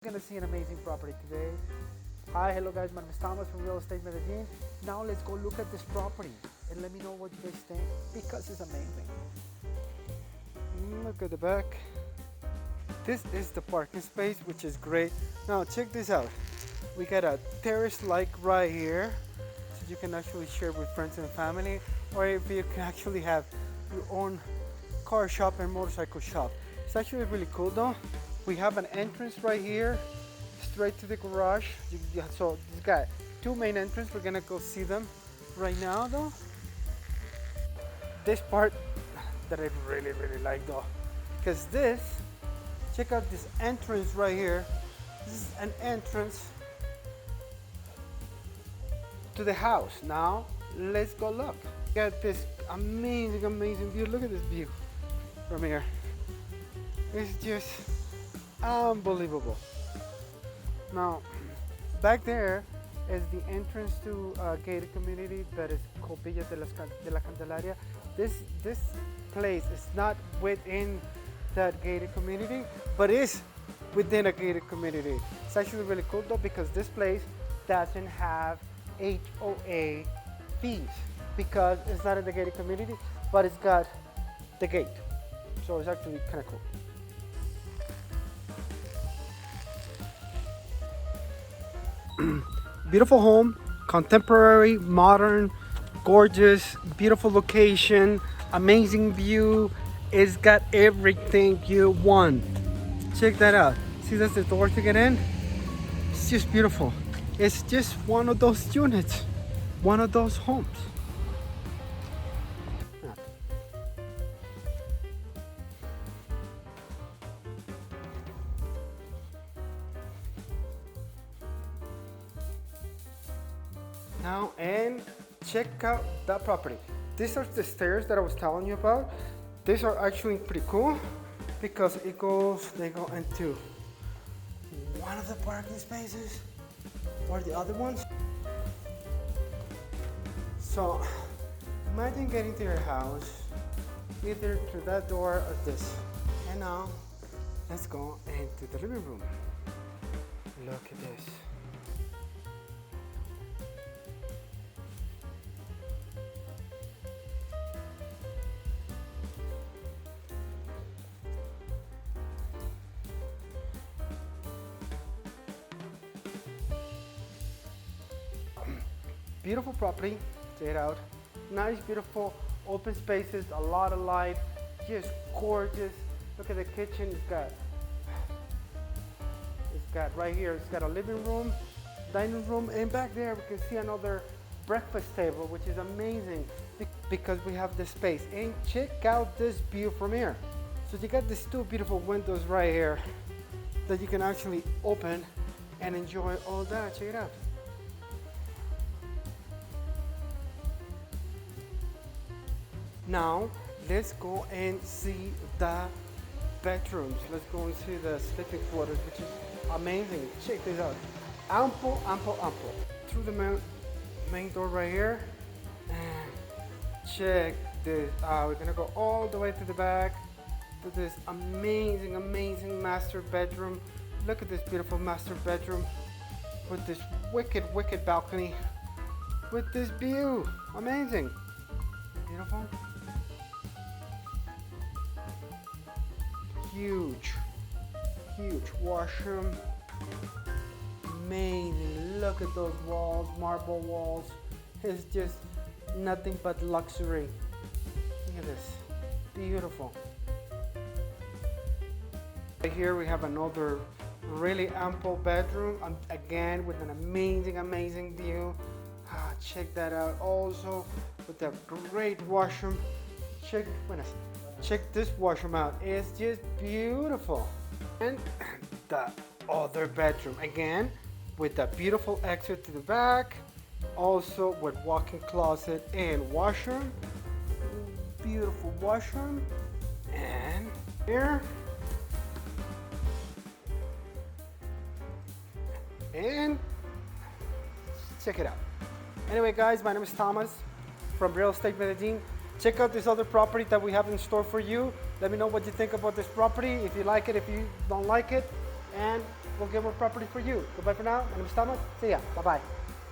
Gonna see an amazing property today. Hi, hello guys, my name is Thomas from Real Estate Medellin. Now let's go look at this property and let me know what you guys think because it's amazing. Look at the back. This is the parking space, which is great. Now check this out. We got a terrace like right here, so you can actually share with friends and family, or if you can actually have your own car shop and motorcycle shop. It's actually really cool though. We have an entrance right here, straight to the garage. So this got two main entrances. We're gonna go see them right now though. This part that I really like though, because check out this entrance right here. This is an entrance to the house. Now let's go look. Got this amazing view. Look at this view from here. It's just unbelievable. Now, back there is the entrance to a gated community that is called Villa de la Candelaria. This place is not within that gated community, but is within a gated community. It's actually really cool though, because this place doesn't have HOA fees because it's not in the gated community, but it's got the gate. So it's actually kind of cool. Beautiful home, contemporary, modern, gorgeous, beautiful location, amazing view. It's got everything you want. Check that out. See, that's the door to get in. It's just beautiful. It's just one of those units, one of those homes. Now and check out that property. These are the stairs that I was telling you about. These are actually pretty cool because they go into one of the parking spaces or the other ones. So imagine getting to your house either through that door or this. And now let's go into the living room. Look at this. Beautiful property, check it out. Nice, beautiful, open spaces, a lot of light, just gorgeous. Look at the kitchen. It's got right here. It's got a living room, dining room, and back there we can see another breakfast table, which is amazing because we have the space. And check out this view from here. So you got these two beautiful windows right here that you can actually open and enjoy all that. Check it out. Now, let's go and see the bedrooms. Let's go and see the sleeping quarters, which is amazing. Check this out. Ample. Through the main door right here. And check this out. We're gonna go all the way to the back to this amazing master bedroom. Look at this beautiful master bedroom with this wicked balcony with this view. Amazing. Beautiful. Huge washroom. Amazing. Look at those walls, marble walls. It's just nothing but luxury. Look at this. Beautiful. Right here we have another really ample bedroom, again with an amazing view. Check that out. Also with a great washroom. Check this washroom out. It's just beautiful. And the other bedroom, again with a beautiful exit to the back, also with walk-in closet and washroom. Beautiful washroom. And here, and check it out. Anyway guys, my name is Thomas from Real Estate Medellin. Check out this other property that we have in store for you. Let me know what you think about this property, if you like it, if you don't like it, and we'll get more property for you. Goodbye for now. My name is Thomas. See ya. Bye-bye.